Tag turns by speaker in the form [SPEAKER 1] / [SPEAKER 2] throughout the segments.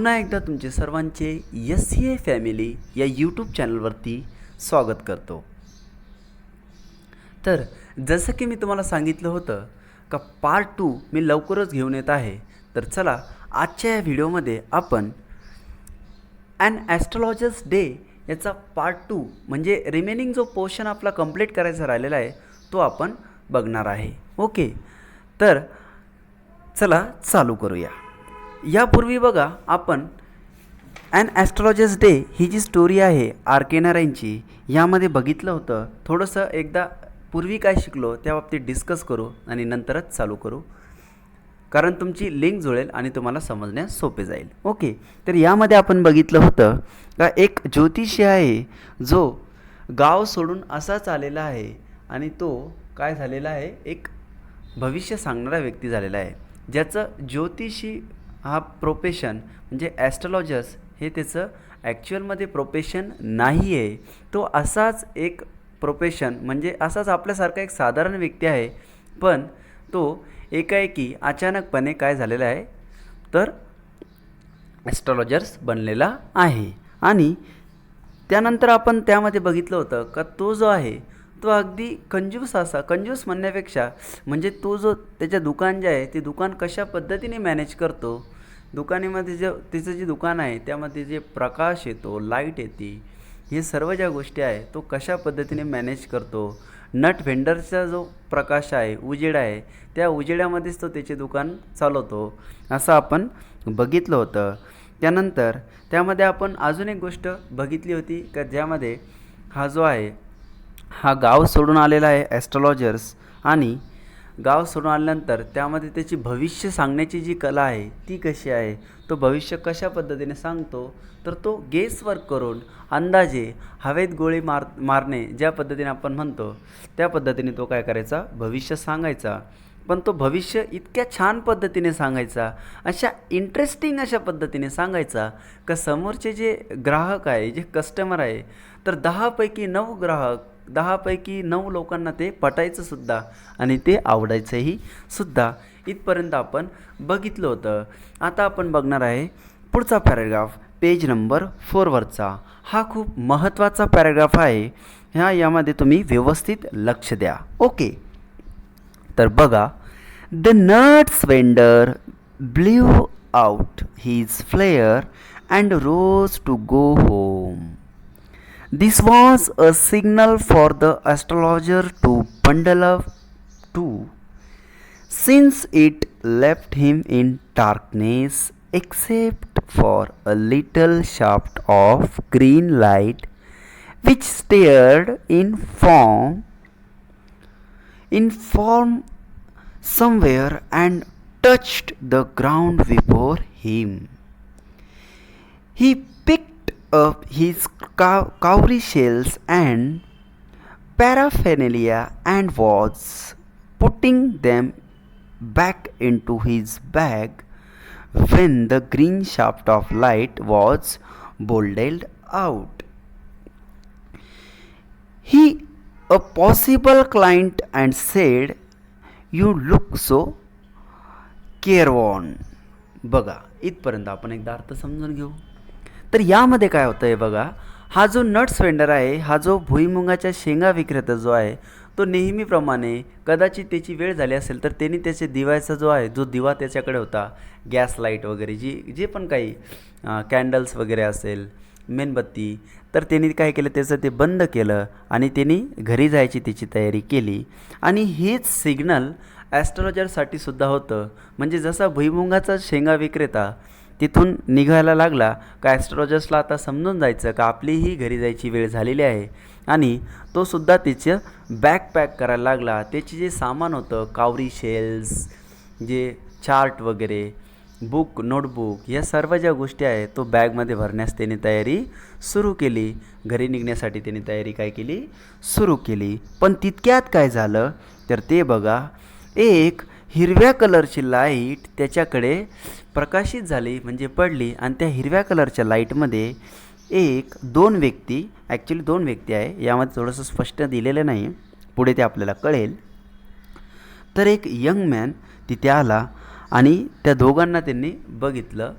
[SPEAKER 1] पुन्हा एकदा तुमचे सर्वांचे SCA फॅमिली या यूट्यूब चॅनलवरती स्वागत करतो। तर जसं की मी तुम्हाला सांगितलं होतं का पार्ट 2 मी लवकरच घेऊन येत आहे। तर चला आजच्या या व्हिडिओमध्ये आपण ॲन ॲस्ट्रोलॉजर्स डे याचा पार्ट 2 म्हणजे रिमेनिंग जो पोर्शन आपला कंप्लीट करायचा राहिलेला आहे तो आपण बघणार आहे। ओके, तर चला चालू करूया। यापूर्वी बघा आपण ॲन ॲस्ट्रोलॉजर्स डे ही जी स्टोरी आहे आर्केनाराईनची यामध्ये बघितलं होतं। थोडंसं एकदा पूर्वी काय शिकलो त्या बाबतीत डिस्कस करू आणि नंतरच चालू करू, कारण तुमची लिंक जुळेल आणि तुम्हाला समजण्यास सोपे जाईल। ओके, तर यामध्ये आपण बघितलं होतं का एक ज्योतिषी आहे जो गाव सोडून असाच आलेला आहे आणि तो काय झालेला आहे, एक भविष्य सांगणारा व्यक्ती झालेला आहे, ज्याचं ज्योतिषी हा प्रोफेशन म्हणजे ॲस्ट्रोलॉजर्स हे त्याचं ॲक्च्युअलमध्ये प्रोफेशन नाही आहे। तो असाच एक प्रोफेशन म्हणजे असाच आपल्यासारखा एक साधारण व्यक्ती आहे, पण तो एकाएकी अचानकपणे काय झालेला आहे तर ॲस्ट्रोलॉजर्स बनलेला आहे। आणि त्यानंतर आपण त्यामध्ये बघितलं होतं का तो जो आहे तो अगदी कंजूस असा, कंजूस म्हणण्यापेक्षा म्हणजे तो जो त्याच्या दुकान जे आहे ते दुकान कशा पद्धतीने मॅनेज करतो, दुकानामध्ये जे त्याचं जे दुकान आहे त्यामध्ये जे प्रकाश येतो, लाईट येते, हे सर्व ज्या गोष्टी आहे तो कशा पद्धतीने मॅनेज करतो, नट व्हेंडरचा जो प्रकाश आहे, उजेड आहे, त्या उजेडामध्येच तो त्याचे दुकान चालवतो असं आपण बघितलं होतं। त्यानंतर त्यामध्ये आपण अजून एक गोष्ट बघितली होती का ज्यामध्ये हा जो आहे हा गाव सोडून आलेला आहे ॲस्ट्रोलॉजर्स, आणि गाव सोडून आल्यानंतर त्यामध्ये त्याची भविष्य सांगण्याची जी कला आहे ती कशी आहे, तो भविष्य कशा पद्धतीने सांगतो, तर तो गेस वर्क करून अंदाजे हवेत गोळी मारणे ज्या पद्धतीने आपण म्हणतो त्या पद्धतीने तो काय करायचा, भविष्य सांगायचा। पण तो भविष्य इतक्या छान पद्धतीने सांगायचा, अशा इंटरेस्टिंग अशा पद्धतीने सांगायचा का समोरचे जे ग्राहक आहे, जे कस्टमर आहे, तर 10पैकी 9 ग्राहक, 10पैकी 9 लोकांना ते पटायचं सुद्धा आणि ते आवडायचंही सुद्धा, इथपर्यंत आपण बघितलं होतं। आता आपण बघणार आहे पुढचा पॅराग्राफ, पेज नंबर 4 वरचा। हा खूप महत्त्वाचा पॅराग्राफ आहे, यामध्ये तुम्ही व्यवस्थित लक्ष द्या। ओके, तर बघा, the nuts vendor blew out his flare and rose to go home. This was a signal for the astrologer to bundle up too, since it left him in darkness except for a little shaft of green light which stared in form somewhere and touched the ground before him. He picked up his cowrie shells and paraphernalia and was putting them back into his bag when the green shaft of light was bolded out. He a possible client and said, "You look so careworn." बघा, इथपर्यंत आपण एकदा अर्थ समजून घेऊ। तर यामध्ये काय होतं आहे बघा, हा जो नट्स वेंडर आहे, हा जो भुईमुगाच्या शेंगा विक्रेता जो आहे, तो नेहमीप्रमाणे कदाचित त्याची वेळ झाली असेल तर त्यांनी त्याचे दिव्याचा जो आहे, जो दिवा त्याच्याकडे होता, गॅस लाईट वगैरे जे पण काही कॅन्डल्स वगैरे असेल, मेणबत्ती, तर त्यांनी काय केलं, त्याचं ते बंद केलं आणि त्यांनी घरी जायची त्याची तयारी केली। आणि हेच सिग्नल ॲस्ट्रोलॉजरसाठी सुद्धा होतं, म्हणजे जसा भुईमुगाचा शेंगा विक्रेता तिथून निघायला लागला का ॲस्ट्रोलॉजर्सला आता समजून जायचं का आपलीही घरी जायची वेळ झालेली आहे, आणि तो सुद्धा तिचं बॅग पॅक करायला लागला। त्याचे जे सामान होतं, कावरी शेल्स, जे चार्ट वगैरे, बुक, नोटबुक, या सर्व ज्या गोष्टी आहेत तो बॅगमध्ये भरण्यास त्याने तयारी सुरू केली। घरी निघण्यासाठी त्याने तयारी काय केली, सुरू केली। पण तितक्यात काय झालं तर ते बघा, एक हिरव्या कलरची लाईट त्याच्याकडे प्रकाशित झाली म्हणजे पडली, आणि त्या हिरव्या कलरच्या लाईटमध्ये दोन व्यक्ती, ॲक्च्युली 2 व्यक्ती आहे, यामध्ये थोडंसं स्पष्ट दिलेलं नाही, पुढे ते आपल्याला कळेल। तर एक यंग मॅन तिथे आला आणि त्या दोघांना त्यांनी बघितलं,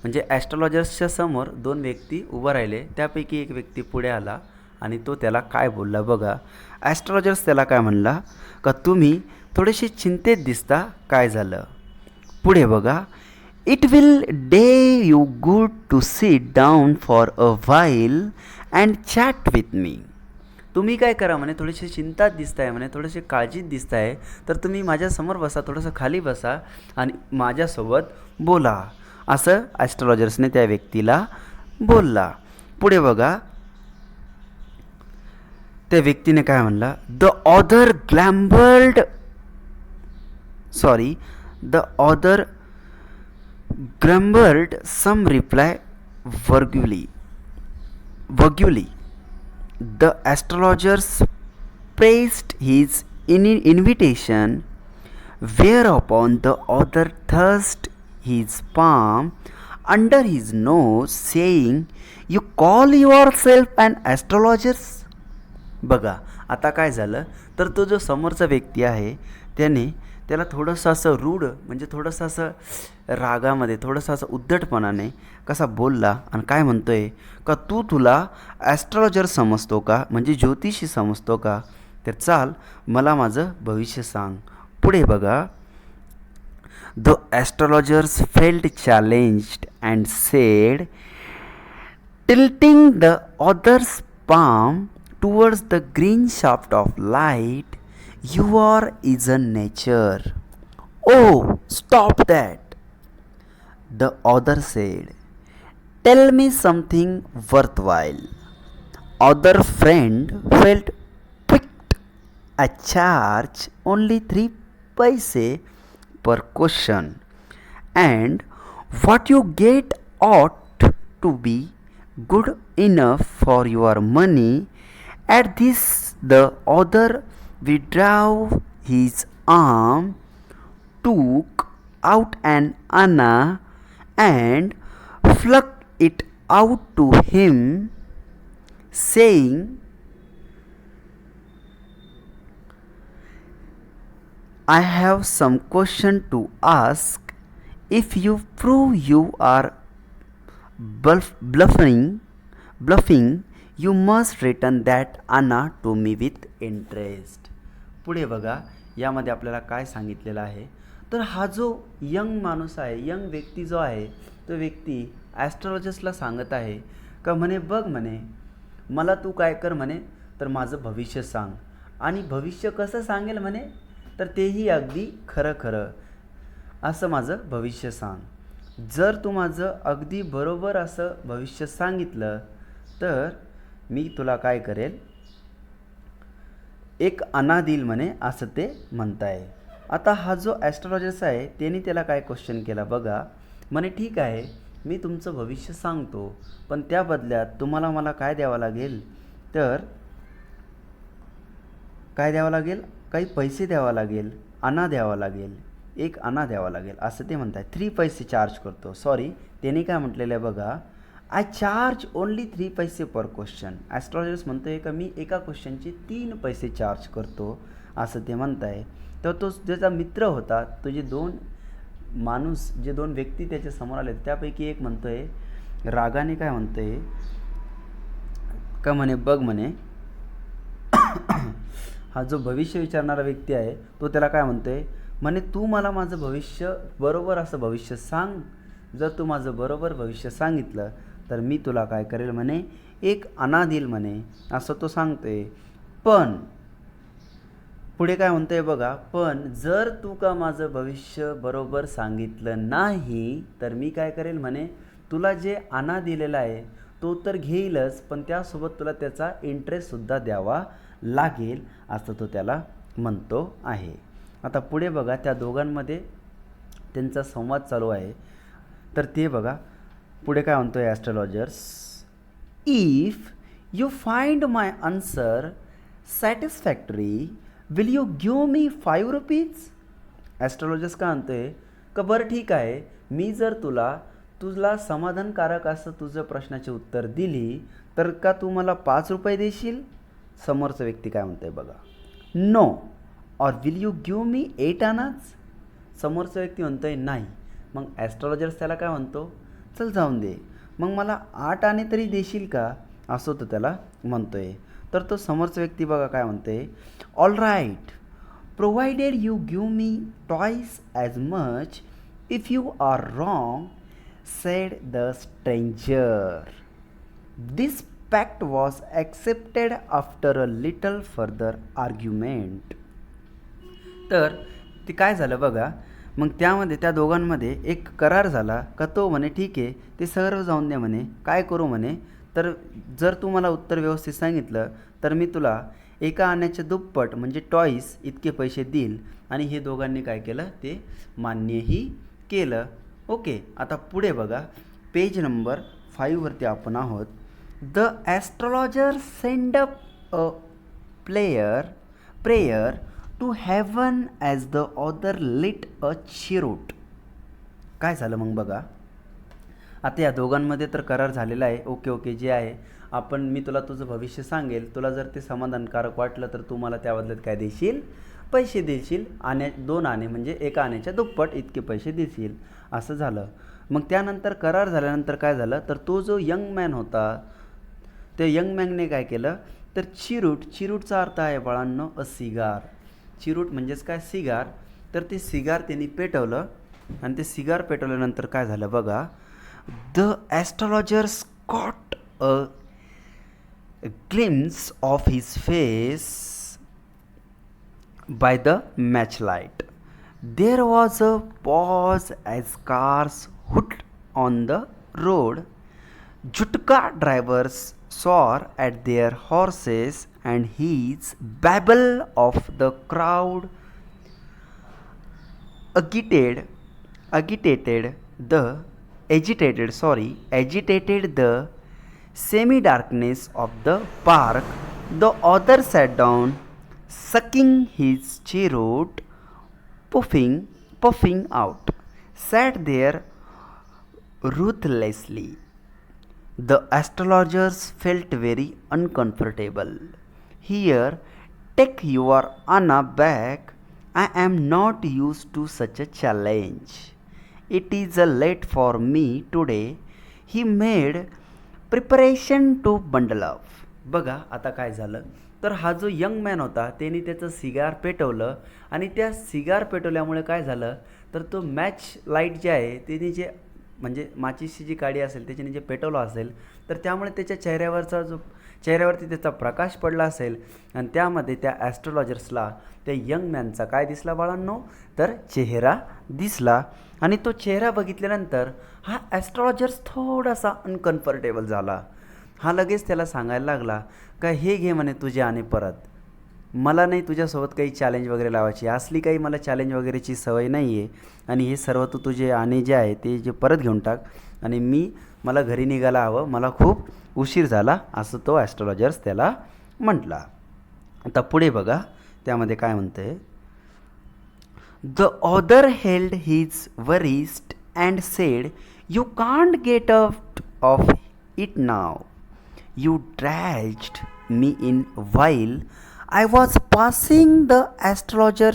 [SPEAKER 1] म्हणजे ॲस्ट्रॉलॉजर्सच्या समोर दोन व्यक्ती उभं राहिले. त्यापैकी एक व्यक्ती पुढे आला आणि तो त्याला काय बोलला बघा. ॲस्ट्रॉलॉजर्स त्याला काय म्हणला का तुम्ही थोडेसे चिंतेत दिसता, काय झालं. पुढे बघा. It will do you good to sit down for a while and chat with me. तुम्ही काय करा म्हणे, थोडेसे चिंतात दिसताय म्हणे, थोडेसे काळजीत दिसताय, तर तुम्ही माझ्यासमोर बसा, थोडंसं खाली बसा आणि माझ्यासोबत बोला, असं ॲस्ट्रॉलॉजर्सने त्या व्यक्तीला बोलला. पुढे बघा. त्या व्यक्तीने काय म्हणला. The other grumbled some reply vaguely. The astrologers praised his invitation, whereupon the other thrust his palm under his nose, saying, "You call yourself an astrologer?" बघा आता काय झालं, तर तो जो समोरचा व्यक्ती आहे त्याला थोडंसं असं रूढ, म्हणजे थोडंसं असं रागामध्ये, थोडंसं असं उद्धटपणाने कसा बोलला आणि काय म्हणतोय का तुला ॲस्ट्रॉलॉजर समजतो का, म्हणजे ज्योतिषी समजतो का, तर चाल मला माझं भविष्य सांग. पुढे बघा. The astrologers felt challenged and sed, tilting the other's palm towards the green shaft of light, "You are is a nature." "Oh, stop that," the other said. "Tell me something worthwhile." Other friend felt piqued. "I charge only 3 paise per question, and what you get ought to be good enough for your money." At this the other withdrew his arm, took out an anna, and flung it out to him, saying, "I have some question to ask. If you prove you are bluffing, you must return that anna to me with interest." पुढे बघा. यामध्ये आपल्याला काय सांगितलेलं आहे, तर हा जो यंग माणूस आहे, यंग व्यक्ती जो आहे, तो व्यक्ती ॲस्ट्रॉलॉजर्सला सांगत आहे का म्हणे बघ म्हणे मला तू काय कर म्हणे, तर माझं भविष्य सांग, आणि भविष्य कसं सांगेल म्हणे, तर तेही अगदी खरं खरं असं माझं भविष्य सांग. जर तू माझं अगदी बरोबर असं भविष्य सांगितलं तर मी तुला काय करेल, एक अना देईल म्हणे, असं ते म्हणताय. आता हा जो ॲस्ट्रॉलॉजर्स आहे त्यांनी त्याला काय क्वेश्चन केला बघा. म्हणे ठीक आहे, मी तुमचं भविष्य सांगतो, पण त्या बदल्यात तुम्हाला मला काय द्यावं लागेल, तर काय द्यावं लागेल, काही पैसे द्यावा लागेल, अना द्यावा लागेल, एक अना द्यावा लागेल, असं ते म्हणत आहे. 3 पैसे चार्ज करतो. सॉरी, त्यांनी काय म्हटलेलं आहे बघा. आय चार्ज ओनली 3 पैसे पर क्वेश्चन. ॲस्ट्रॉलॉजर्स म्हणतो आहे का मी एका क्वेश्चनचे 3 पैसे चार्ज करतो, असं ते म्हणत आहे. तर तो ज्याचा मित्र होता, तो जे दोन व्यक्ती त्याच्या समोर आले त्यापैकी एक म्हणतो आहे रागाने, काय म्हणतो आहे का म्हणे बघ म्हणे हा जो भविष्य विचारणारा व्यक्ती आहे तो त्याला काय म्हणतो आहे म्हणे, तू मला माझं भविष्य बरोबर असं भविष्य सांग. जर तू माझं बरोबर भविष्य सांगितलं तर मी तुला काय करेल म्हणे, एक अना देईल म्हणे, असं तो सांगतोय. पण पुढे काय म्हणतोय बघा, पण जर तू का माझं भविष्य बरोबर सांगितलं नाही तर मी काय करेल म्हणे, तुला जे अना दिलेला आहे तो तर घेईलच, पण त्यासोबत तुला त्याचा इंटरेस्टसुद्धा द्यावा लागेल, असं तो त्याला म्हणतो आहे. आता पुढे बघा, त्या दोघांमध्ये त्यांचा संवाद चालू आहे. तर ते बघा पुढे काय म्हणतो आहे astrologers. "If you find my answer satisfactory, will you give me 5 rupees?" Astrologers काय म्हणतो आहे का बरं ठीक आहे, मी जर तुला समाधानकारक असं तुझं प्रश्नाचे उत्तर दिली तर का तू मला 5 रुपये देशील? समोरचा व्यक्ती काय म्हणतो आहे बघा. "No, or will you give me 8 annas?" समोरचा व्यक्ती म्हणतो आहे नाही. मग ॲस्ट्रॉलॉजर्स त्याला काय म्हणतो, चल जाऊन दे, मग मला 8 आणे तरी देशील का, असं तो त्याला म्हणतोय. तर तो समोरचा व्यक्ती बघा काय म्हणतोय, all right, provided you give me twice as much. If you are wrong, said the stranger. This pact was accepted after a little further argument. तर ते काय झालं बघा, मग त्यामध्ये त्या दोघांमध्ये एक करार झाला का तो म्हणे ठीक आहे ते सर्व जाऊन दे म्हणे, काय करू म्हणे, तर जर तू मला उत्तर व्यवस्थित सांगितलं तर मी तुला एका आण्याचे दुप्पट म्हणजे टॉईस इतके पैसे देईल. आणि हे दोघांनी काय केलं ते मान्यही केलं. ओके, आता पुढे बघा पेज नंबर 5वरती आपण आहोत. The astrologer sent up a prayer to heaven as the other lit a cheroot. काय झालं मग बघा, आता या दोघांमध्ये तर करार झालेला आहे. ओके जे आहे आपण, मी तुला तुझं भविष्य सांगेल, तुला जर ते समाधानकारक वाटलं तर तू मला त्या बदल्यात काय देशील, पैसे देशील. 2 आणे म्हणजे एका आण्याच्या दुप्पट इतके पैसे देशील, असं झालं. मग त्यानंतर करार झाल्यानंतर काय झालं, तर तो जो यंग मॅन होता त्या यंग मॅनने काय केलं, तर चिरूटचा अर्थ आहे बाळांनो अ सिगार. चिरूट म्हणजेच काय, सिगार. तर ते सिगार त्यांनी पेटवलं आणि ते सिगार पेटवल्यानंतर काय झालं बघा, the astrologer caught a glimpse of his face by the matchlight. There was a pause as cars hooted on the road. Jutka drivers swore at their horses, and his babble of the crowd agitated the semi-darkness of the park. The other sat down, sucking his cheroot, puffing out, sat there ruthlessly. The astrologers felt very uncomfortable. Here, take your Anna back. I am not used to such a challenge. It is late for me today. He made preparation to bundle up. बघा आता काय झालं, तर हा जो young man होता त्याने त्याचं सिगार पेटवलं आणि त्या सिगार पेटवल्यामुळे काय झालं, तर तो मॅच लाईट जे आहे त्याने जे म्हणजे माचीसची जी काडी असेल त्याच्याने जे पेटवलं असेल, तर त्यामुळे त्याच्या चेहऱ्यावरती त्याचा प्रकाश पडला असेल आणि त्यामध्ये त्या ॲस्ट्रॉलॉजर्सला त्या यंग मॅनचा काय दिसला बाळांनो, तर चेहरा दिसला. आणि तो चेहरा बघितल्यानंतर हा ॲस्ट्रॉलॉजर्स थोडासा अनकम्फर्टेबल झाला. हा लगेच त्याला सांगायला लागला का हे घे म्हणे तुझे आणे परत, मला नाही तुझ्यासोबत काही चॅलेंज वगैरे लावायची, असली काही मला चॅलेंज वगैरेची सवय नाही आहे. आणि हे सर्व तू तुझे आणे जे आहे ते जे परत घेऊन टाक आणि मला घरी निघायला हवं, मला खूप उशीर झाला, असं तो ॲस्ट्रॉलॉजर्स त्याला म्हटला. आता पुढे बघा त्यामध्ये काय म्हणते, the other held his wrist and said, you can't get out of it now. You dragged me in while I was passing. The astrologer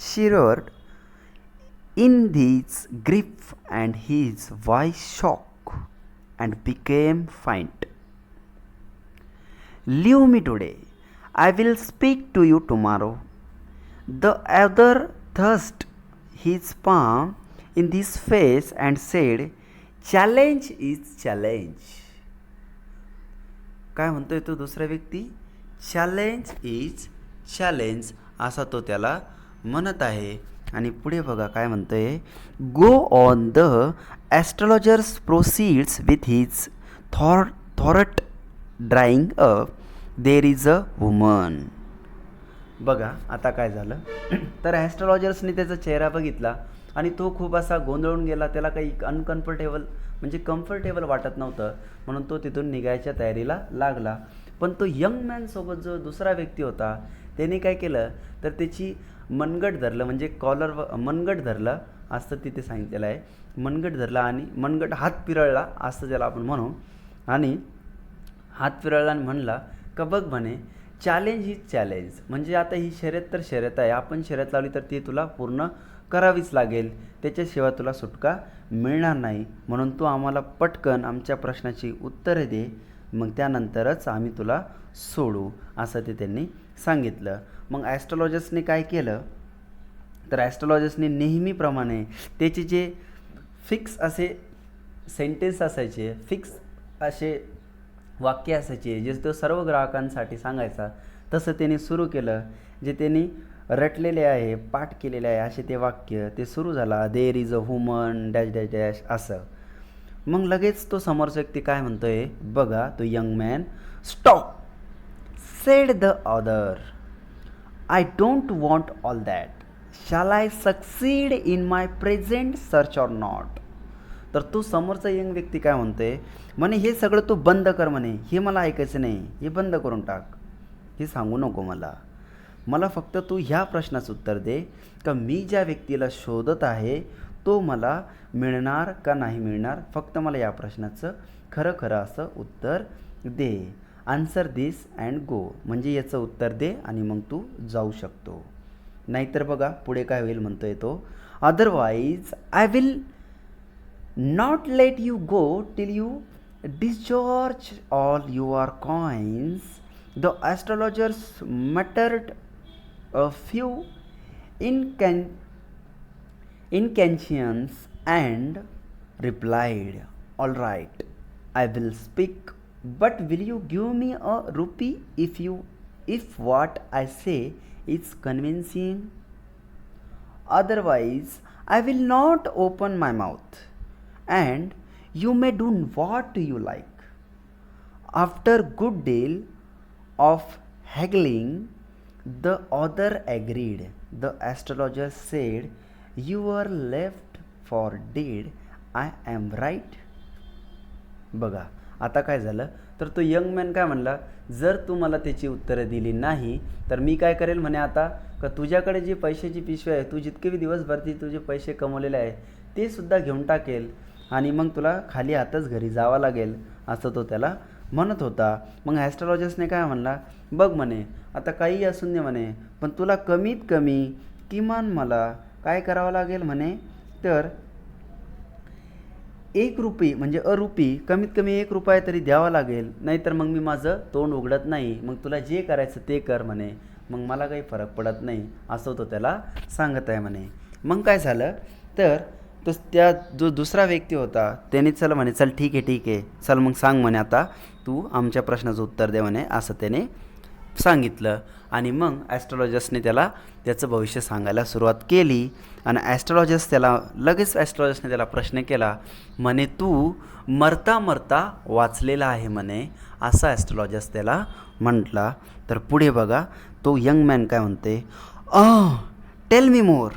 [SPEAKER 1] shivered in his grief and his voice shook and became faint. Leave me today. I will speak to you tomorrow. The other thrust his palm in his face and said, challenge is challenge. काय म्हणतोय तो दुसरा व्यक्ती, challenge is challenge, असा तो त्याला म्हणत आहे. आणि पुढे बघा काय म्हणतोय, go on. The astrologers proceeds with his थॉरट drawing up, there is a woman. बघा आता काय झालं, तर ॲस्ट्रॉलॉजर्सने त्याचा चेहरा बघितला आणि तो खूप असा गोंधळून गेला, त्याला काही कम्फर्टेबल वाटत नव्हतं, म्हणून तो तिथून निघायच्या तयारीला लागला. पण तो यंग मॅनसोबत जो दुसरा व्यक्ती होता त्याने काय केलं, तर त्याची मनगट धरलं, म्हणजे मनगट धरलं असं तिथे सांगितलेलं आहे. मनगट धरला आणि मनगट हात पिरळला असं त्याला आपण म्हणू. आणि हात पिरळला आणि म्हणला का बघ म्हणे, चॅलेंज ही चॅलेंज, म्हणजे आता ही शर्यत तर शर्यत आहे, आपण शर्यत लावली तर ती तुला पूर्ण करावीच लागेल, त्याच्याशिवाय तुला सुटका मिळणार नाही. म्हणून तू आम्हाला पटकन आमच्या प्रश्नाची उत्तरे दे, मग त्यानंतरच आम्ही तुला सोडू, असं ते त्यांनी सांगितलं. मग ॲस्ट्रॉलॉजर्सने काय केलं, तर ॲस्ट्रॉलॉजर्सने नेहमीप्रमाणे त्याचे जे फिक्स असे सेंटेन्स असायचे, फिक्स असे वाक्य असायचे, जे तो सर्व ग्राहकांसाठी सांगायचा, तसं त्यांनी सुरू केलं. जे त्यांनी रटलेले आहे, पाठ केलेले आहे असे ते वाक्य ते सुरू झाला. देर is a woman dash dash dash असं. मग लगेच तो समोरचा व्यक्ती काय म्हणतोय बघा, तो young man, stop sed the other, I don't want all that, shall I succeed in my present search or not. तर तो समोरचा यंग व्यक्ती काय म्हणतोय, म्हणे हे सगळं तू बंद कर, म्हणे हे मला ऐकायचं नाही, हे बंद करून टाक, हे सांगू नको मला फक्त तू ह्या प्रश्नाचं उत्तर दे का मी ज्या व्यक्तीला शोधत आहे तो मला मिळणार का नाही मिळणार, फक्त मला या प्रश्नाचं खरं खरं असं उत्तर दे. आन्सर दिस अँड गो, म्हणजे याचं उत्तर दे आणि मग तू जाऊ शकतो. नाहीतर बघा पुढे काय होईल म्हणतोय तो, otherwise I will not let you go till you discharge all your coins. The astrologers muttered a few incantations and replied, all right, I will speak, but will you give me a rupee if what I say is convincing? Otherwise I will not open my mouth, and you may do what you like. After good deal of haggling, the other agreed. The astrologer said, you are left for dead, I am right. बघा आता काय झालं, तर तो young man काय म्हणला, जर तू मला त्याची उत्तरं दिली नाही तर मी काय करेल म्हणे, आता का तुझ्याकडे जी पैशाची पिशवी आहे, तू जितके बी दिवसभरती तुझे पैसे कमवलेले आहे ते सुद्धा घेऊन टाकेल आणि मग तुला खाली हातच घरी जावं लागेल, असं तो त्याला म्हणत होता. मग ॲस्ट्रॉलॉजर्सने काय म्हणला, बघ म्हणे आता काही असून दे म्हणे, पण तुला कमीत कमी किमान मला काय करावं लागेल म्हणे, तर 1 रुपये म्हणजे अरुपी कमीत कमी 1 रुपया तरी द्यावा लागेल, नाहीतर मग मी माझं तोंड उघडत नाही, मग तुला जे करायचं ते कर म्हणे, मग मला काही फरक पडत नाही, असं तो त्याला सांगत आहे म्हणे. मग काय झालं, तर तो त्या जो दुसरा व्यक्ती होता त्याने चल म्हणे, चल ठीक आहे चल मग सांग म्हणे, आता तू आमच्या प्रश्नाचं उत्तर दे म्हणे, असं त्याने सांगितलं. आणि मग ॲस्ट्रॉलॉजर्सने त्याला त्याचं भविष्य सांगायला सुरुवात केली. आणि ॲस्ट्रॉलॉजर्सने त्याला प्रश्न केला, म्हणे तू मरता मरता वाचलेला आहे म्हणे, असा ॲस्ट्रॉलॉजर्स त्याला म्हटला. तर पुढे बघा तो यंग मॅन काय म्हणते, टेल मी मोर.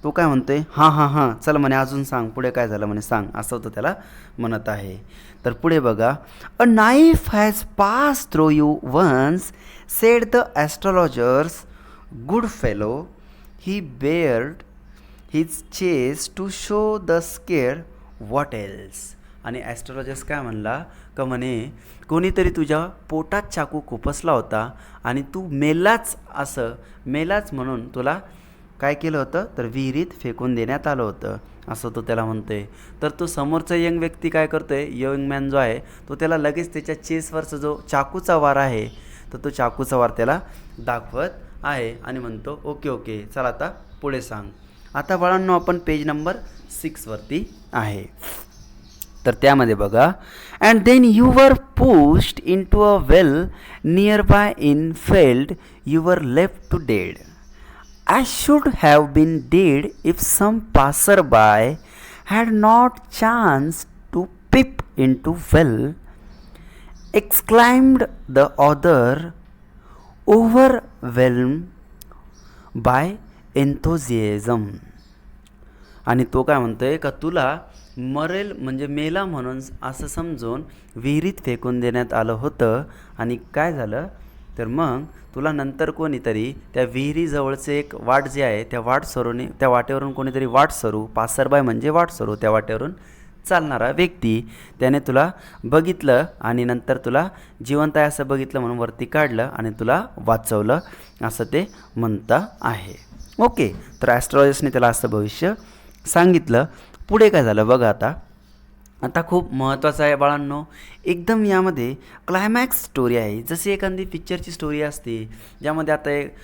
[SPEAKER 1] तो काय म्हणतोय, हां चल म्हणे अजून सांग, पुढे काय झालं म्हणे सांग, असं तो त्याला म्हणत आहे. तर पुढे बघा, a knife has pass through you once, said the astrologers, good fellow, he bared his chest to show the scar, what else. आणि ॲस्ट्रॉलॉजर्स काय म्हणला का म्हणे, कोणीतरी तुझ्या पोटात चाकू खुपसला होता आणि तू मेलाच म्हणून तुला काय केलं होतं, तर विहिरीत फेकून देण्यात आलं होतं, असं तो त्याला म्हणतोय. तर तो समोरचा यंग व्यक्ती काय करतोय, यंग मॅन जो आहे तो त्याला लगेच त्याच्या चेसवरचा जो चाकूचा वार आहे तर तो चाकूचा वार त्याला दाखवत आहे आणि म्हणतो, ओके चल आता पुढे सांग. आता बाळांनो आपण पेज नंबर 6 वरती आहे. तर त्यामध्ये बघा, and then you were pushed into a well nearby in field, you were left to dead. I should have been dead if some passerby had not chanced to peep into well, exclaimed the other, overwhelmed by enthusiasm. आणि तो काय म्हणतोय का तुला मरेल म्हणजे मेला म्हणून असं समजून विहिरीत फेकून देण्यात आलं होतं, आणि काय झालं तर मग तुला नंतर कोणीतरी त्या विहिरीजवळचे एक वाट जे आहे त्या वाटेवरून कोणीतरी पासरबाय म्हणजे वाटसरू, त्या वाटेवरून चालणारा व्यक्ती त्याने तुला बघितलं आणि नंतर तुला जिवंत आहे असं बघितलं म्हणून वरती काढलं आणि तुला वाचवलं, असं ते म्हणता आहे. ओके, तर ॲस्ट्रॉलॉजर्सने त्याला असं भविष्य सांगितलं. पुढे काय झालं बघा आता. आता खूप महत्त्वाचं आहे बाळांनो, एकदम यामध्ये क्लायमॅक्स स्टोरी आहे. जशी एखादी पिक्चरची स्टोरी असते, ज्यामध्ये आता एक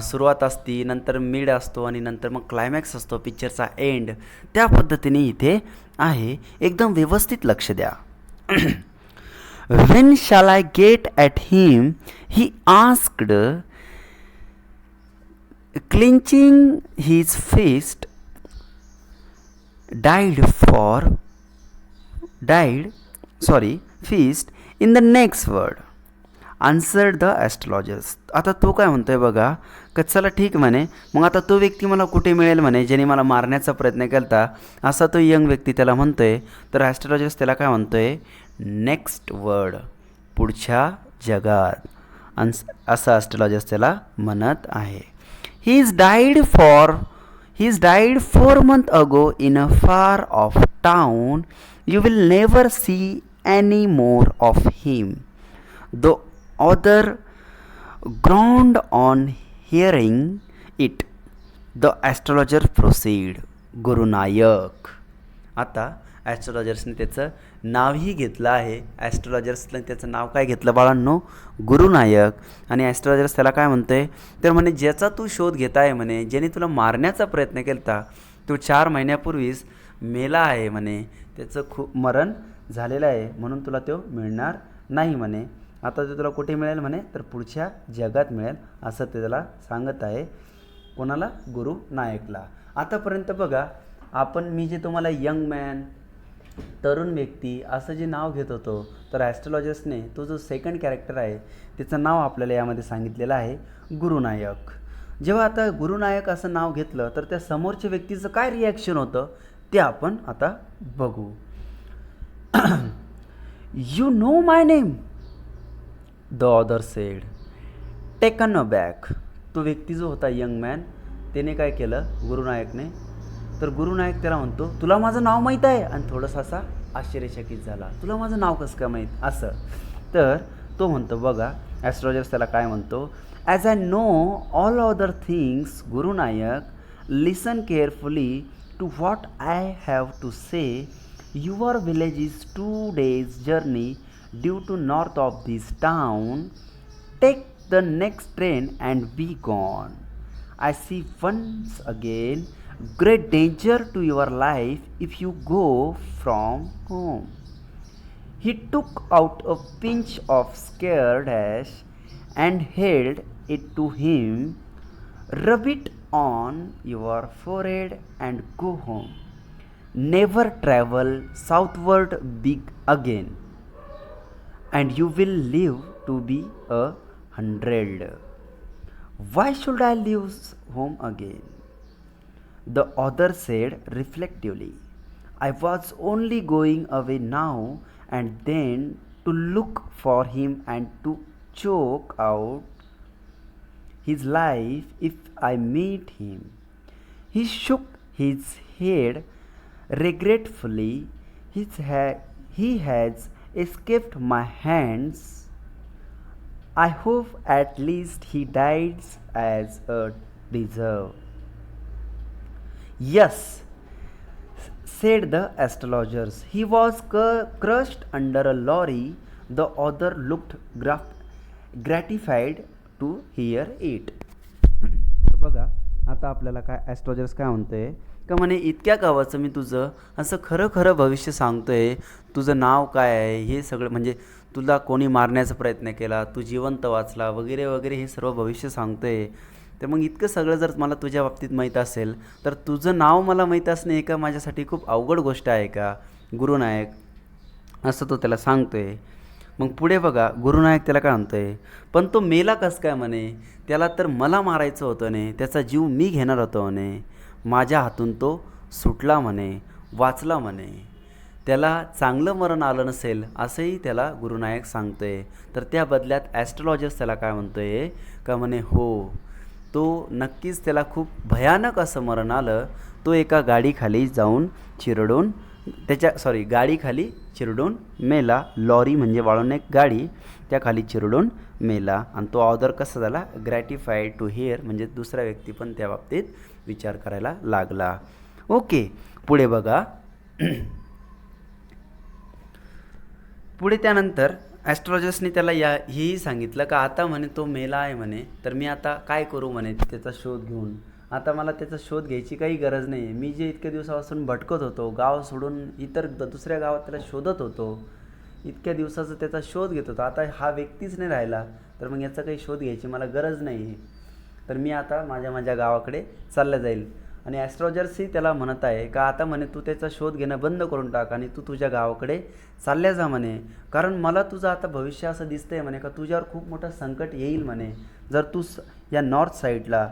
[SPEAKER 1] सुरुवात असते, नंतर मिड असतो आणि नंतर मग क्लायमॅक्स असतो, पिक्चरचा एंड. त्या पद्धतीने इथे आहे. एकदम व्यवस्थित लक्ष द्या. When shall I get at him? He asked, clenching his fist. Died for died feast in the next word, answered the astrologers. आता तो काय म्हणतोय बघा, का चला ठीक म्हणे, मग आता तो व्यक्ती मला कुठे मिळेल म्हणे, ज्याने मला मारण्याचा प्रयत्न केला, असा तो यंग व्यक्ती त्याला म्हणतोय. तर ॲस्ट्रॉलॉजर्स त्याला काय म्हणतोय, नेक्स्ट वर्ड, पुढच्या जगात, असं ॲस्ट्रॉलॉजर्स त्याला म्हणत आहे. He is died 4 months ago in a far off town. You will never see any more of him. The other groaned on hearing it. The astrologer proceed. गुरुनायक. आता ॲस्ट्रॉलॉजर्सने त्याचं नावही घेतलं आहे. ॲस्ट्रॉलॉजर्सने त्याचं नाव काय घेतलं बाळांनो, गुरुनायक. आणि ॲस्ट्रॉलॉजर्स त्याला काय म्हणतोय, तर म्हणे ज्याचा तू शोध घेत आहे म्हणे, ज्याने तुला मारण्याचा प्रयत्न केला, तो 4 महिन्यापूर्वीच मेला आहे म्हणे, त्याचं खूप मरण झालेलं आहे, म्हणून तुला तो मिळणार नाही म्हणे. आता ते तुला कुठे मिळेल म्हणे, तर पुढच्या जगात मिळेल, असं ते त्याला सांगत आहे. कोणाला, गुरुनायकला. आतापर्यंत बघा आपण, मी जे तुम्हाला यंग मॅन, तरुण व्यक्ती असं जे नाव घेत होतो, तर ॲस्ट्रॉलॉजर्सने तो जो सेकंड कॅरेक्टर आहे त्याचं नाव आपल्याला यामध्ये सांगितलेलं आहे, गुरुनायक. जेव्हा आता गुरुनायक असं नाव घेतलं, तर त्या समोरच्या व्यक्तीचं काय रिॲक्शन होतं ते आपण आता बघू. You know my name, the other said, taken aback. तो व्यक्ती जो होता यंग मॅन, त्याने काय केलं गुरुनायकने, तर गुरुनायक त्याला म्हणतो, तुला माझं नाव माहीत आहे, आणि थोडंसं असा आश्चर्यचकित झाला, तुला माझं नाव कसं काय माहीत असं. तर तो म्हणतो बघा, ॲस्ट्रॉलॉजर्स त्याला काय म्हणतो, as I know all other things Gurunayak, listen carefully to what I have to say. Your village is 2 days journey due to north of this town. Take the next train and be gone. I see once again great danger to your life if you go from home. He took out a pinch of scared ash and held it to him. Rub it on your forehead and go home. Never travel southward big again, and you will live to be 100. Why should I leave home again? The other said reflectively, I was only going away now and then to look for him and to choke out his life if I meet him. He shook his head regretfully. He has escaped my hands. I hope at least he dies as a deserve. Yes, said the astrologers. He was crushed under a lorry. The other looked gratified to hear it. बघा आता आपल्याला काय astrologers काय म्हणतोय, का म्हणे इतक्या गावाचं मी तुझं असं खरं खरं भविष्य सांगतोय, तुझं नाव काय आहे हे सगळं, म्हणजे तुला कोणी मारण्याचा प्रयत्न केला, तू जिवंत वाचला वगैरे वगैरे, हे सर्व भविष्य सांगतोय. तर मग इतकं सगळं जर मला तुझ्या बाबतीत माहीत असेल, तर तुझं नाव मला माहीत असणे का माझ्यासाठी खूप अवघड गोष्ट आहे का गुरुनायक, असं तो त्याला सांगतोय. मग पुढे बघा गुरुनायक त्याला काय म्हणतोय, पण तो मेला कसं काय म्हणे, त्याला तर मला मारायचं होतं ने, त्याचा जीव मी घेणार होतो म्हणे, माझ्या हातून तो सुटला म्हणे, वाचला म्हणे, त्याला चांगलं मरण आलं नसेल असंही त्याला गुरुनायक सांगतोय. तर त्या बदल्यात ॲस्ट्रॉलॉजर्स त्याला काय म्हणतोय, का म्हणे हो, तो नक्कीच त्याला खूप भयानक असं मरण आलं. तो एका गाडीखाली जाऊन गाडीखाली चिरडून मेला. लॉरी म्हणजे वाळून एक गाडी, त्या त्या खाली चिरडून मेला. आणि तो ऑदर कसा झाला, ग्रॅटिफाईड टू हिअर, म्हणजे दुसरा व्यक्ती पण त्या बाबतीत विचार करायला लागला. ओके, पुढे बघा. पुढे त्यानंतर ॲस्ट्रॉलजर्सनी त्याला हेही सांगितलं का आता म्हणे तो मेला आहे म्हणे, तर मी आता काय करू म्हणे त्याचा शोध घेऊन. आता मला त्याचा शोध घ्यायची काही गरज नाही. मी जे इतक्या दिवसापासून भटकत होतो, गाव सोडून इतर दुसऱ्या गावात त्याला शोधत होतो, इतक्या दिवसाचा त्याचा शोध घेत होतो, आता हा व्यक्तीच नाही राहिला, तर मग याचा काही शोध घ्यायची मला गरज नाही. तर मी आता माझ्या गावाकडे चाललं जाईल. आणि ॲस्ट्रॉलजर्सही त्याला म्हणत आहे का आता म्हणे तू त्याचा शोध घेणं बंद करून टाक आणि तू तुझ्या गावाकडे चालल्या जा म्हणे, कारण मला तुझं आता भविष्य असं दिसतंय म्हणे का तुझ्यावर खूप मोठं संकट येईल म्हणे. जर तू या नॉर्थ साईडला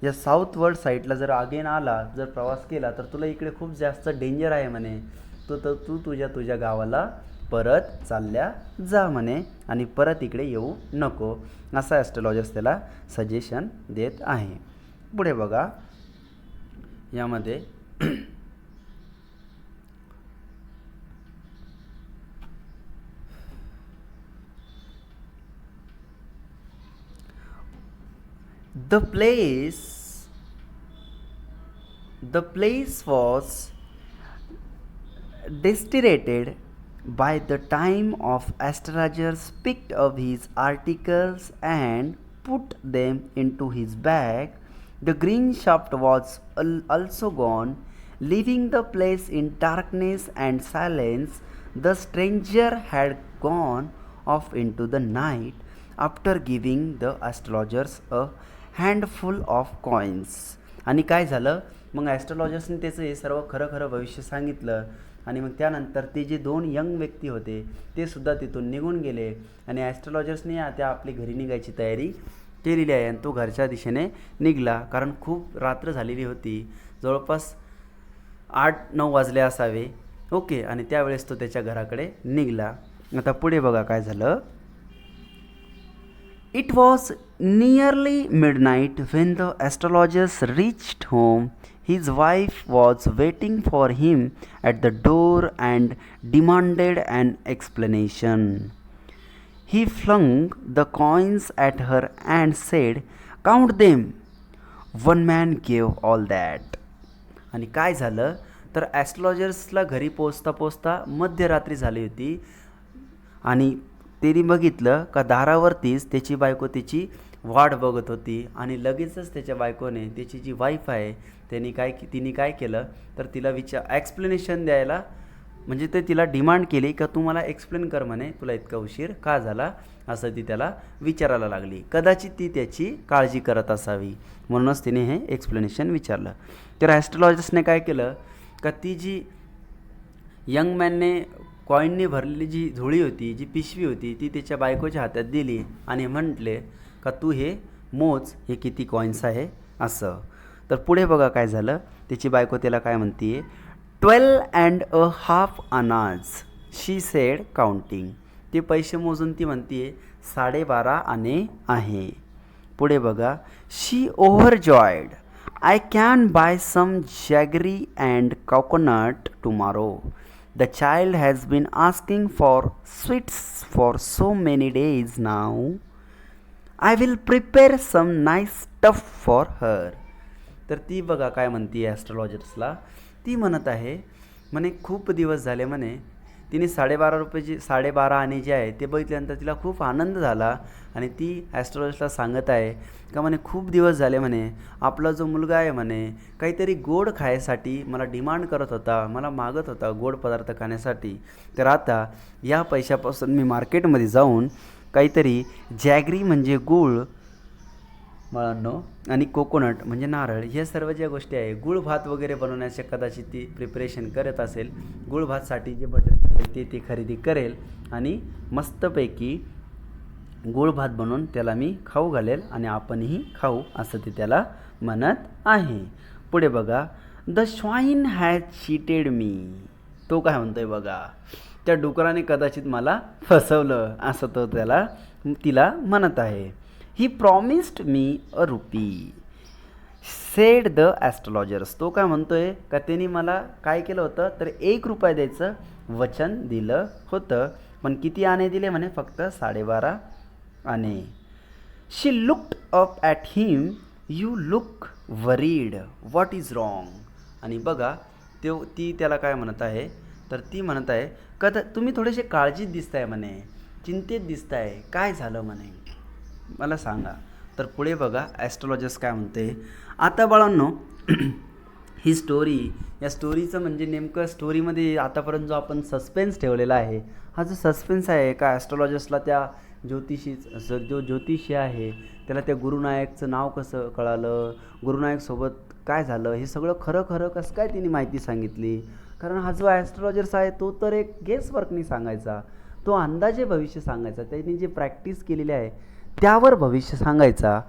[SPEAKER 1] या साऊथ वर्ल्ड साईडला जर अगेन आला, जर प्रवास केला, तर तुला इकडे खूप जास्त डेंजर आहे म्हणे. तू तुझ्या गावाला परत चालल्या जा म्हणे आणि परत इकडे येऊ नको, असा ॲस्ट्रॉलजर्स त्याला सजेशन देत आहे. पुढे बघा, यामध्ये the place was desolated by the time of astrologers picked up his articles and put them into his bag. The green shaft was also gone, leaving the place in darkness and silence. The stranger had gone off into the night after giving the astrologers a handful of coins. आणि काय झालं मग, ॲस्ट्रॉलॉजर्सने त्याचं हे सर्व खरं भविष्य सांगितलं. आणि मग त्यानंतर ते जे 2 यंग व्यक्ती होते ते सुद्धा तिथून निघून गेले. आणि ॲस्ट्रॉलॉजर्सने त्या आपली घरी निघायची तयारी केलेली आहे. आणि तो घरच्या दिशेने निघाला, कारण खूप रात्र झालेली होती, जवळपास 8-9 वाजले असावे. ओके, आणि त्यावेळेस तो त्याच्या घराकडे निघाला. आता पुढे बघा काय झालं. It was nearly midnight when the astrologers reached home. His wife was waiting for him at the door and demanded an explanation. He flung the coins at her and said, "Count them." One man gave all that. आणि काय झालं तर ॲस्ट्रॉलजर्सला घरी पोचता मध्यरात्री झाली होती. आणि त्यांनी बघितलं का दारावरतीच त्याची बायको त्याची वाट बघत होती. आणि लगेचच त्याच्या बायकोने त्याची जी वाईफ आहे तिने काय केलं तर तिला एक्सप्लेनेशन द्यायला, म्हणजे ते तिला डिमांड केली का तू मला एक्सप्लेन कर म्हणे, तुला इतका उशीर का झाला, असं ती त्याला विचारायला लागली. कदाचित ती त्याची काळजी करत असावी म्हणूनच तिने हे एक्सप्लेनेशन विचारलं. तर ॲस्ट्रॉलॉजर्सने काय केलं का ती जी यंग मॅनने कॉईनने भरलेली जी झोळी होती, जी पिशवी होती, ती त्याच्या बायकोच्या हातात दिली आणि म्हटले का तू हे मोज, हे किती कॉईन्स आहे असं. तर पुढे बघा काय झालं. त्याची बायको त्याला काय म्हणते, 12.5 आनाज शी सेड काउंटिंग. ते पैसे मोजून ती म्हणते 12.5 आणे आहे. पुढे बघा, she overjoyed, I can buy some jaggery and coconut tomorrow. The child has been asking for sweets for so many days now. I will prepare some nice stuff for her. तर ती बघा काय म्हणते ॲस्ट्रॉलॉजर्सला. ती म्हणत आहे म्हणे खूप दिवस झाले म्हणे, तिने 12.5 आणे जे आहे ते बघितल्यानंतर तिला खूप आनंद झाला. आणि ती ॲस्ट्रॉलॉजर्सला सांगत आहे का म्हणे खूप दिवस झाले म्हणे, आपला जो मुलगा आहे म्हणे काहीतरी गोड खायसाठी मला डिमांड करत होता, मला मागत होता गोड पदार्थ खाण्यासाठी. तर आता या पैशापासून मी मार्केटमध्ये जाऊन काहीतरी जॅगरी म्हणजे गूळ मुळांनो आणि कोकोनट म्हणजे नारळ, हे सर्व ज्या गोष्टी आहे, गुळ भात वगैरे बनवण्याचे कदाचित ती प्रिपरेशन करत असेल. गुळ भातसाठी जे बटन ती खरेदी करेल आणि मस्तपैकी गुळ भात बनवून त्याला मी खाऊ घालेल आणि आपणही खाऊ, असं ते त्याला म्हणत आहे. पुढे बघा, द स्वाईन हॅज चीटेड मी. तो काय म्हणतोय बघा, त्या डुकराने कदाचित मला फसवलं, असं तो तिला म्हणत आहे. He promised me a RuPay sed the astrologers. तो काय म्हणतोय का त्यांनी मला काय केलं होतं तर 1 रुपया द्यायचं वचन दिलं होतं. पण किती आणे दिले म्हणे? फक्त 12.5 आणे. She looked up at him. You look worried. What is wrong? आणि बघा ती त्याला काय म्हणत आहे, तर ती म्हणत आहे का तुम्ही थोडेसे काळजीत दिसताय म्हणे, चिंतेत दिसताय, काय झालं म्हणे, मला सांगा. तर पुढे बघा ॲस्ट्रोलॉजर्स काय म्हणते. आता बाळांनो ही स्टोरी, या स्टोरीचं म्हणजे नेमकं स्टोरीमध्ये आतापर्यंत जो आपण सस्पेन्स ठेवलेला आहे, हा जो सस्पेन्स आहे का ॲस्ट्रोलॉजर्सला त्या जो ज्योतिषी आहे त्याला त्या गुरुनायकचं नाव कसं कळालं, गुरुनायकसोबत काय झालं, हे सगळं खरं खरं कसं काय तिने माहिती सांगितली. कारण हा जो ॲस्ट्रोलॉजर्स आहे तो तर एक गेस वर्कनी सांगायचा, तो अंदाजे भविष्य सांगायचा, त्यांनी जे प्रॅक्टिस केलेली आहे त्यावर भविष्य सांगायचा.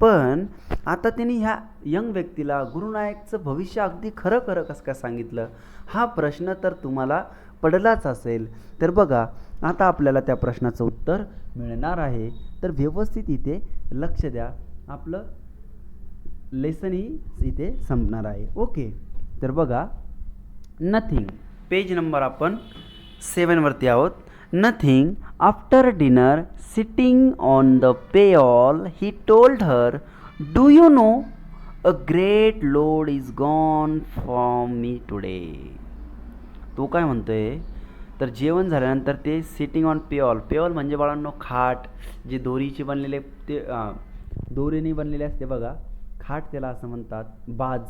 [SPEAKER 1] पण आता त्यांनी ह्या यंग व्यक्तीला गुरुनायकचं भविष्य अगदी खरं खरं कसं काय सांगितलं, हा प्रश्न तर तुम्हाला पडलाच असेल. तर बघा आता आपल्याला त्या प्रश्नाचं उत्तर मिळणार आहे. तर व्यवस्थित इथे लक्ष द्या, आपलं लेसनही इथे संपणार आहे. ओके, तर बघा नथिंग, पेज नंबर आपण 7वरती आहोत. Nothing. After dinner sitting on the pyol he told her, do you know a great load is gone from me today. तो काय म्हणतोय, तर जेवण झाल्यानंतर ते सिटिंग ऑन पेऑल, पेऑल म्हणजे बाळांनो खाट, जे दोरीची बनलेले ते दोरीने बनलेले असते बघा खाट, त्याला असं म्हणतात, बाज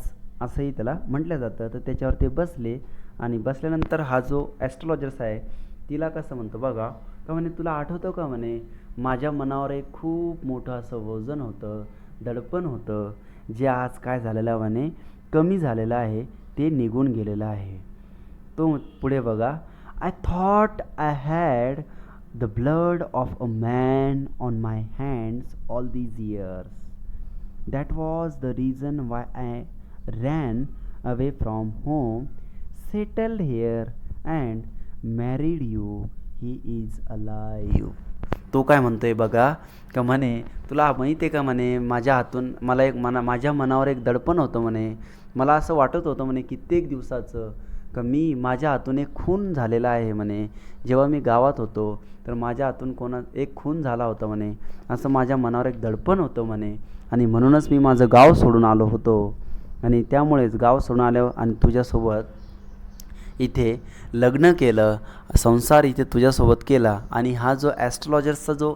[SPEAKER 1] असंही त्याला म्हटलं जातं. तर त्याच्यावर ते बसले आणि बसल्यानंतर हा जो ॲस्ट्रोलॉजर्स आहे तिला कसं म्हणतो बघा का म्हणे, तुला आठवतं का म्हणे, माझ्या मनावर एक खूप मोठं असं वजन होतं, दडपण होतं, जे आज काय झालेलं म्हणे कमी झालेलं आहे, ते निघून गेलेलं आहे. तो पुढे बघा, I thought I had the blood of a man on my hands all these years. That was the reason why I ran away from home, settled here and married you. He is alive. तो काय म्हणतोय बघा का म्हणे, तुला माहिती आहे का म्हणे, माझ्या हातून माझ्या मनावर एक दडपण होतं म्हणे, मला असं वाटत होतं म्हणे कित्येक दिवसाचं का माझ्या हातून एक खून झालेला आहे म्हणे. जेव्हा मी गावात होतो तर माझ्या हातून एक खून झाला होता म्हणे, असं माझ्या मनावर एक दडपण होतं म्हणे, आणि म्हणूनच मी माझं गाव सोडून आलो होतो. आणि त्यामुळेच गाव सोडून आलो आणि तुझ्यासोबत इथे लग्न केलं, संसार इथे तुझ्यासोबत केला, आणि हा जो ॲस्ट्रोलॉजर्सचा जो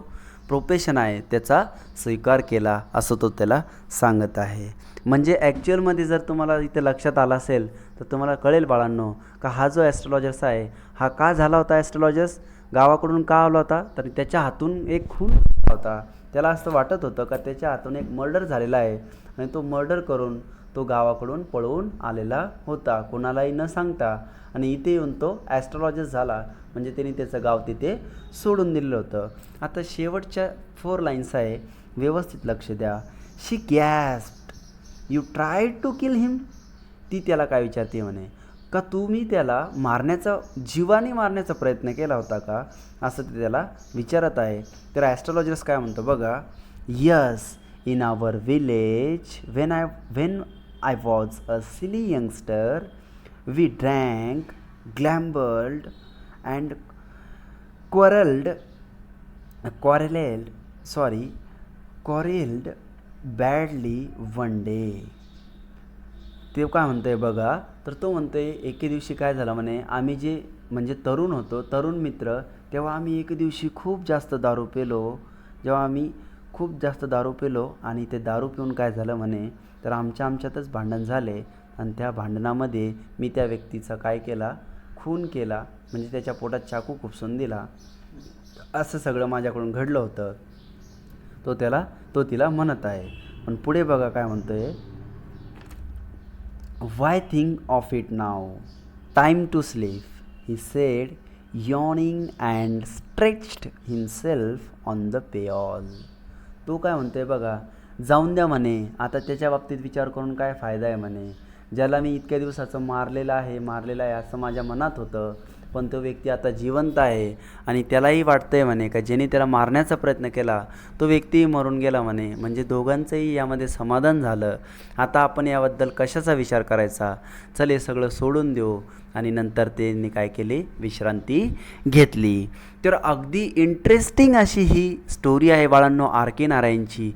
[SPEAKER 1] प्रोफेशन आहे त्याचा स्वीकार केला, असं तो त्याला सांगत आहे. म्हणजे ॲक्च्युअलमध्ये जर तुम्हाला इथे लक्षात आलं असेल तर तुम्हाला कळेल बाळांनो का हा जो ॲस्ट्रोलॉजर्स आहे हा का झाला होता, ॲस्ट्रोलॉजर्स गावाकडून का आला होता, तर त्याच्या हातून एक खून झाला होता. त्याला असं वाटत होतं का त्याच्या हातून एक मर्डर झालेला आहे, आणि तो मर्डर करून तो गावाकडून पळून आलेला होता, कोणालाही न सांगता. आणि इथे येऊन तो ॲस्ट्रोलॉजर्स झाला, म्हणजे त्यांनी त्याचं गाव तिथे सोडून दिलेलं होतं. आता शेवटच्या 4 लाईन्स आहे, व्यवस्थित लक्ष द्या. She gasped, you tried to kill him. ती त्याला काय विचारते म्हणे का तुम्ही त्याला जीवाने मारण्याचा प्रयत्न केला होता का, असं ते त्याला विचारत आहे. तर ॲस्ट्रोलॉजर्स काय म्हणतो बघा, yes, in our village when I was a silly youngster, we drank, gambled, and quarreled badly one day. ते काय म्हणतोय बघा, तर तो म्हणतोय एके दिवशी काय झालं म्हणे, आम्ही जे म्हणजे तरुण होतो, तरुण मित्र, तेव्हा आम्ही एके दिवशी खूप जास्त दारू पेलो, आणि ते दारू पिऊन काय झालं म्हणे, तर आमच्यातच भांडण झाले, आणि त्या भांडणामध्ये मी त्या व्यक्तीचा काय केला, खून केला, म्हणजे त्याच्या पोटात चाकू खुपसून दिला, असं सगळं माझ्याकडून घडलं होतं. तो तिला म्हणत आहे. पण पुढे बघा काय म्हणतोय, why think of it now, time to sleep, he said yawning and stretched himself on the pyol. तो काय म्हणतोय बघा, जाऊन द्या म्हणे, आता त्याच्या बाबतीत विचार करून काय फायदा आहे म्हणे, ज्याला मी इतक्या दिवसाचं मारलेलं आहे असं माझ्या मनात होतं, पण तो व्यक्ती आता जिवंत आहे आणि त्यालाही वाटतं आहे म्हणे का ज्याने त्याला मारण्याचा प्रयत्न केला तो व्यक्तीही मरून गेला म्हणे. म्हणजे दोघांचंही यामध्ये समाधान झालं. आता आपण याबद्दल कशाचा विचार करायचा, चल हे सगळं सोडून देऊ. आणि नंतर त्यांनी काय केले, विश्रांती घेतली. तर अगदी इंटरेस्टिंग अशी ही स्टोरी आहे बाळांनो आर के नारायणची,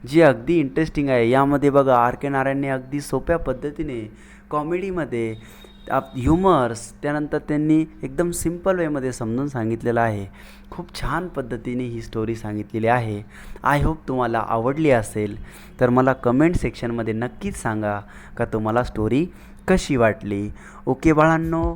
[SPEAKER 1] जी अगदी इंटरेस्टिंग आहे. यामध्ये बघा आर के नारायणने अगदी सोप्या पद्धतीने कॉमेडीमध्ये ह्युमर्स, त्यानंतर त्यांनी एकदम सिम्पल वेमध्ये समजून सांगितलेलं आहे. खूप छान पद्धतीने ही स्टोरी सांगितलेली आहे. आय होप तुम्हाला आवडली असेल. तर मला कमेंट सेक्शनमध्ये नक्कीच सांगा का तुम्हाला स्टोरी कशी वाटली. ओके बाळांनो,